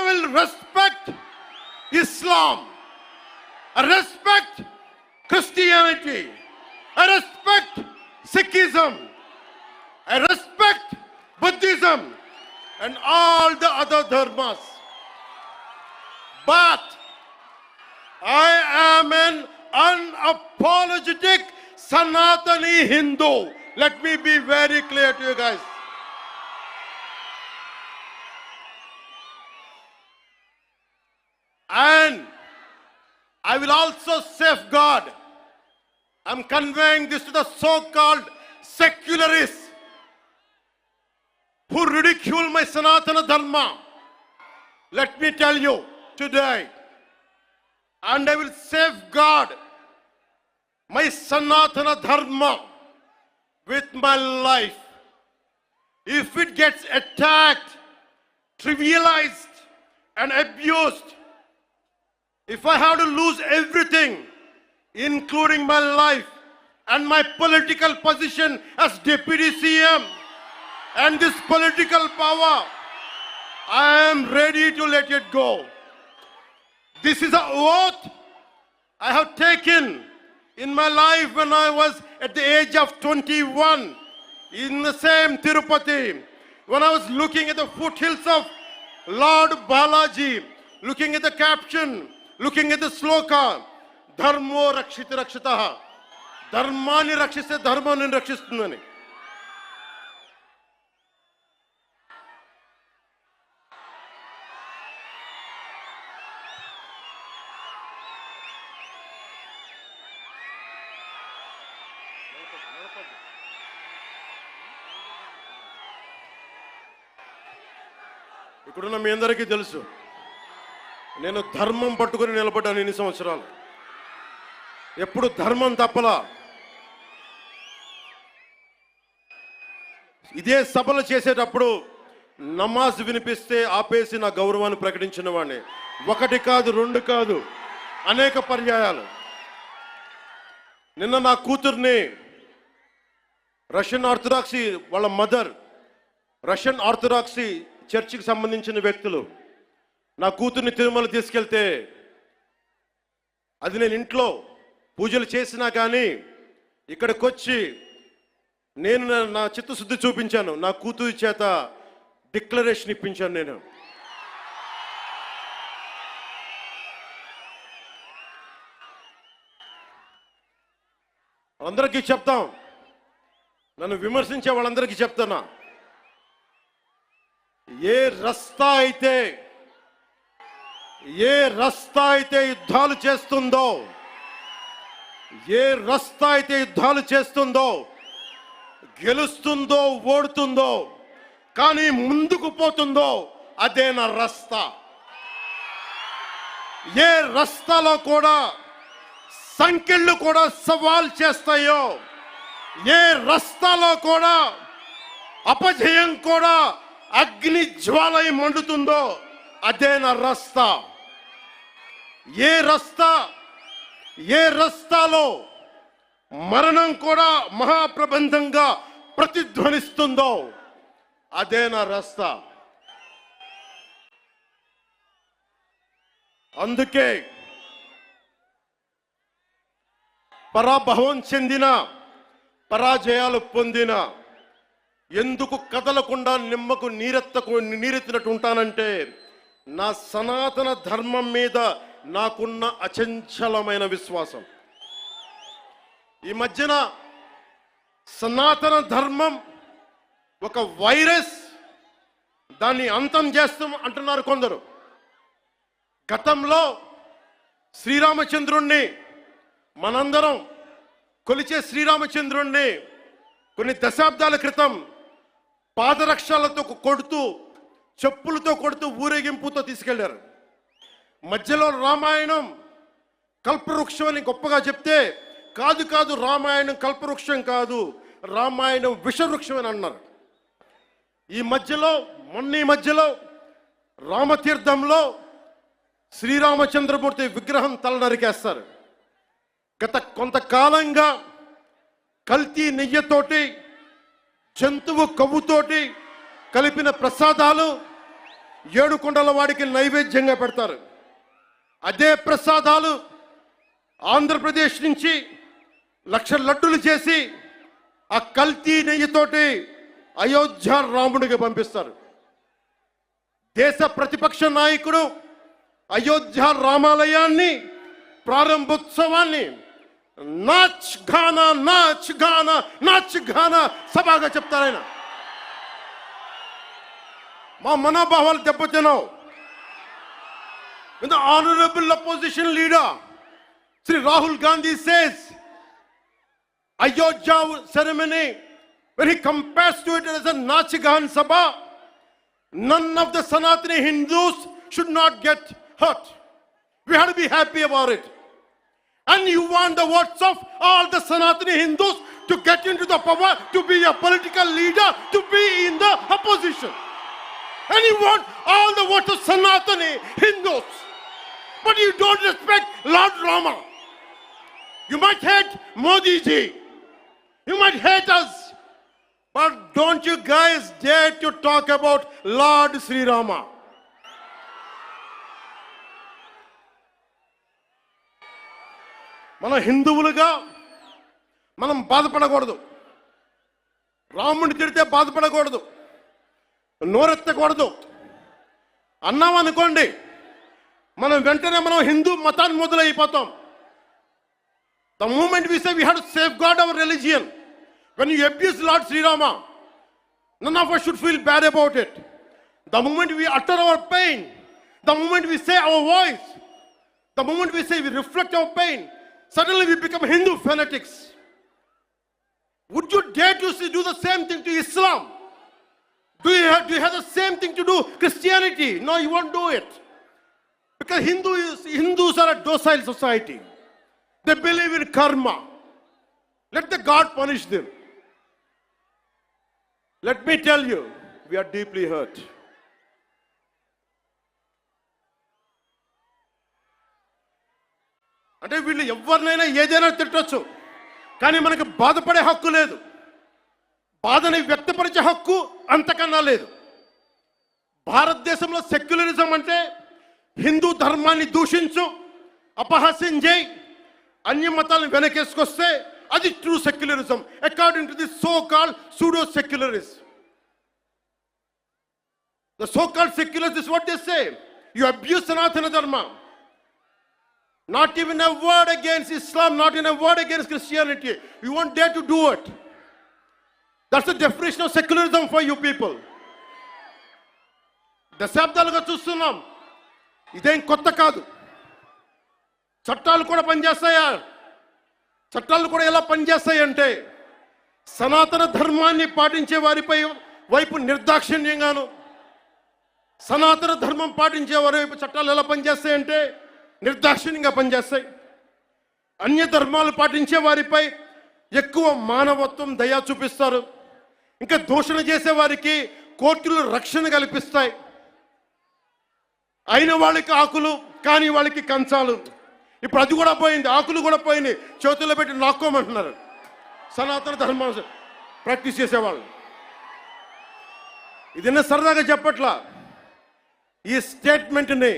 will respect Islam. I respect Christianity. I respect Sikhism. I respect Buddhism and all the other dharmas. But I am an unapologetic Sanatani Hindu. Let me be very clear to you guys. And I will also safeguard. I'm conveying this to the so-called secularists who ridicule my Sanatana Dharma. Let me tell you today, and I will safeguard my Sanatana Dharma with my life. If it gets attacked, trivialized, and abused, if I have to lose everything, including my life and my political position as Deputy CM and this political power, I am ready to let it go. This is an oath I have taken in my life when I was at the age of 21 in the same Tirupati, when I was looking at the foothills of Lord Balaji, looking at the caption, looking at the sloka, Dharmo Rakshita Rakshitaha, Dharmani Rakshiste Dharmani Rakshistundani. ఇక్కడున్న మీ అందరికీ తెలుసు, నేను ధర్మం పట్టుకొని నిలబడ్డాను ఇన్ని సంవత్సరాలు. ఎప్పుడు ధర్మం తప్పలా. ఇదే సభలు చేసేటప్పుడు నమాజ్ వినిపిస్తే ఆపేసి నా గౌరవాన్ని ప్రకటించిన వాడిని. ఒకటి కాదు, రెండు కాదు, అనేక పర్యాయాలు. నిన్న నా కూతుర్ని రష్యన్ ఆర్థడాక్సీ వాళ్ళ మదర్, రష్యన్ ఆర్థడాక్సీ చర్చికి సంబంధించిన వ్యక్తులు నా కూతుర్ని తిరుమల తీసుకెళ్తే, అది నేను ఇంట్లో పూజలు చేసినా కానీ ఇక్కడికి వచ్చి నేను నా చిత్తశుద్ధి చూపించాను. నా కూతురి చేత డిక్లరేషన్ ఇప్పించాను. నేను అందరికీ చెప్తాం, నన్ను విమర్శించే వాళ్ళందరికీ చెప్తానా, ఏ రస్తా అయితే యుద్ధాలు చేస్తుందో, ఏ రస్తా అయితే యుద్ధాలు చేస్తుందో, గెలుస్తుందో ఓడుతుందో, కానీ ముందుకు పోతుందో, అదే నా రస్తా. ఏ రస్తాలో కూడా సంఖ్యలు కూడా సవాల్ చేస్తాయో, ఏ రస్తాలో కూడా అపజయం కూడా అగ్ని జ్వాలై మండుతుందో, అదే నా రస్తా. ఏ రస్తాలో మరణం కూడా మహాప్రబంధంగా ప్రతిధ్వనిస్తుందో, అదే నా రస్తా. అందుకే పరాభవం చెందిన, పరాజయాలు పొందిన ఎందుకు కదలకుండా నిమ్మకు నీరెత్తినట్టు ఉంటానంటే, నా సనాతన ధర్మం మీద నాకున్న అచంచలమైన విశ్వాసం. ఈ మధ్యన సనాతన ధర్మం ఒక వైరస్, దాన్ని అంతం చేస్తాం అంటున్నారు కొందరు. గతంలో శ్రీరామచంద్రుణ్ణి, మనందరం కొలిచే శ్రీరామచంద్రుణ్ణి కొన్ని దశాబ్దాల క్రితం పాదరక్షలతో కొడుతూ, చెప్పులతో కొడుతూ, ఊరేగింపుతో తీసుకెళ్లారు. మధ్యలో రామాయణం కల్పవృక్షం అని గొప్పగా చెప్తే, కాదు రామాయణం కల్పవృక్షం కాదు, రామాయణం విషవృక్షం అని అన్నారు. ఈ మధ్యలో రామతీర్థంలో శ్రీరామచంద్రమూర్తి విగ్రహం తల నరికేస్తారు. గత కొంతకాలంగా కల్తీ నెయ్యితోటి, జంతువు కొవ్వుతోటి కలిపిన ప్రసాదాలు ఏడుకొండల వాడికి నైవేద్యంగా పెడతారు. అదే ప్రసాదాలు ఆంధ్రప్రదేశ్ నుంచి 1,00,000 లడ్డులు చేసి ఆ కల్తీ నెయ్యితోటి అయోధ్య రాముడికి పంపిస్తారు. దేశ ప్రతిపక్ష నాయకుడు అయోధ్య రామాలయాన్ని ప్రారంభోత్సవాన్ని నాచ్ గానా నాచ్ గానా నాచ్ గానా సభగా చెప్తారాయన. మా మనోభావాలు దెబ్బతిన్నావు. When the honorable opposition leader Sri Rahul Gandhi says Ayodhya ceremony, when he compares to it as a Nachigan Sabha, none of the Sanatani Hindus should not get hurt. We have to be happy about it. And you want the votes of all the Sanatani Hindus to get into the power, to be a political leader, to be in the opposition. And you want all the votes of Sanatani Hindus. But you don't respect Lord Rama. You might hate Modi ji. You might hate us. But don't you guys dare to talk about Lord Sri Rama. మన హిందువులుగా మనం బాధపడకూడదు. రాముడిని తిడితే బాధపడకూడదు, నోరెత్తకూడదు. అన్నాం అనుకోండి, మనం వెంటనే మనం హిందూ మతాన్ని మొదలైపోతాం. The moment we say we have to safeguard our religion, when you abuse Lord Sri Rama, none of us should feel bad about it. The moment we utter our pain, the moment we say our voice, the moment we say we reflect our pain, suddenly we become Hindu fanatics. Would you dare to do the same thing to Islam? Do you have the same thing to do Christianity? No, you won't do it. Because Hindus are a docile society. They believe in karma. Let the God punish them. Let me tell you, we are deeply hurt. అంటే వీళ్ళు ఎవరినైనా ఏదైనా తిట్టొచ్చు, కానీ మనకి బాధపడే హక్కు లేదు. బాధని వ్యక్తపరిచే హక్కు అంతకన్నా లేదు. భారతదేశంలో సెక్యులరిజం అంటే హిందూ ధర్మాన్ని దూషించు, అపహాస్యం చేయి, అన్య మతాలను వెనకేసుకొస్తే అది true secularism according to the so called pseudo secularist. The so called secularists is what they say. You abuse Sanatana Dharma. Not even a word against Islam, not even a word against Christianity. You won't dare to do it. That's the definition of secularism for you people. దశాబ్దాలుగా చూస్తున్నాం, ఇదేం కొత్త కాదు. చట్టాలు కూడా పనిచేస్తాయా? చట్టాలు కూడా ఎలా పనిచేస్తాయంటే సనాతన ధర్మాన్ని పాటించే వారిపై వైపు నిర్దాక్షిణ్యంగాను, సనాతన ధర్మం పాటించే వారి వైపు చట్టాలు ఎలా పనిచేస్తాయంటే నిర్దాక్షిణ్యంగా పనిచేస్తాయి. అన్య ధర్మాలు పాటించే వారిపై ఎక్కువ మానవత్వం, దయ చూపిస్తారు. ఇంకా దూషణ చేసే వారికి కోర్టులు రక్షణ కల్పిస్తాయి. అయిన వాళ్ళకి ఆకులు, కాని వాళ్ళకి కంచాలు. ఇప్పుడు అది కూడా పోయింది, ఆకులు కూడా పోయింది. చేతుల్లో పెట్టి నాక్కోమంటున్నారు సనాతన ధర్మం ప్రాక్టీస్ చేసేవాళ్ళు. ఇది సరదాగా చెప్పట్లా. ఈ స్టేట్మెంట్ని